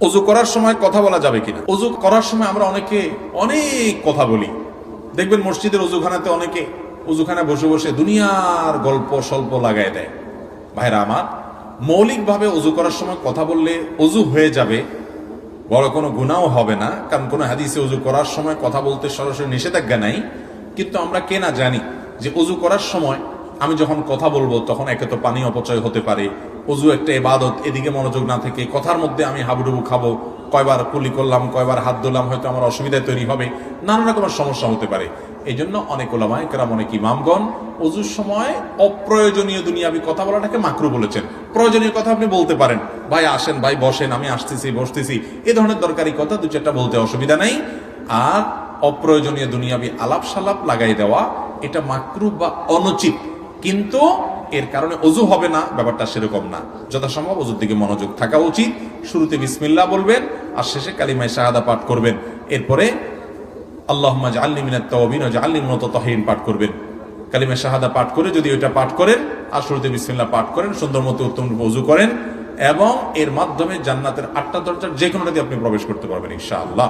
অজু করার সময় কথা বলা যাবে কিনা? অজু করার সময় আমরা অনেকে অনেক কথা বলি। দেখবেন মসজিদের অজুখানাতে অনেকে অজুখানায় বসে বসে দুনিয়ার গল্প স্বল্প লাগায় দেয়। ভাইরা আমার, মৌলিকভাবে অজু করার সময় কথা বললে অজু হয়ে যাবে, বড় কোনো গুনাহও হবে না, কারণ কোনো হাদিসে অজু করার সময় কথা বলতে সরাসরি নিষেধাজ্ঞা নাই। কিন্তু আমরা কে না জানি যে অজু করার সময় আমি যখন কথা বলবো তখন একে তো পানি অপচয় হতে পারে, অজু একটা ইবাদত, এদিকে মনোযোগ না থেকে কথার মধ্যে আমি হাবুডুবু খাবো, কয়বার কুলি করলাম, কয়বার হাত ধরলাম, হয়তো আমার অসুবিধা তৈরি হবে, নানা রকমের সমস্যা হতে পারে। এই জন্য অনেক ওলামায়ে কেরাম, অনেক ইমামগণ অজুর সময় অপ্রয়োজনীয় দুনিয়াবি কথা বলাটাকে মাকরু বলেছেন। প্রয়োজনীয় কথা আপনি বলতে পারেন, ভাই আসেন, ভাই বসেন, আমি আসতেছি, বসতেছি, এ ধরনের দরকারি কথা দু চারটা বলতে অসুবিধা নাই। আর অপ্রয়োজনীয় দুনিয়াবি আলাপ সালাপ লাগাই দেওয়া, এটা মাকরু বা অনুচিত, কিন্তু এর কারণে অজু হবে না, ব্যাপারটা সেরকম না। যথাসম্ভব অজুর দিকে মনোযোগ থাকা উচিত। শুরুতে বিসমিল্লাহ বলবেন আর শেষে কালিমায়ে শাহাদা পাঠ করবেন। এরপরে আল্লাহুম্মা জাআলনি মিনাত তাওয়াবিন ওয়া জাআলনি মিনাত মুতাতাহহিরিন পাঠ করবেন। কালিমায়ে শাহাদা পাঠ করে যদি ওইটা পাঠ করেন আর শুরুতে বিসমিল্লাহ পাঠ করেন, সুন্দর মতো উত্তম রূপে ওযু করেন, এবং এর মাধ্যমে জান্নাতের 8টা দরজার যে কোনোটাতে আপনি প্রবেশ করতে পারবেন ইনশাআল্লাহ।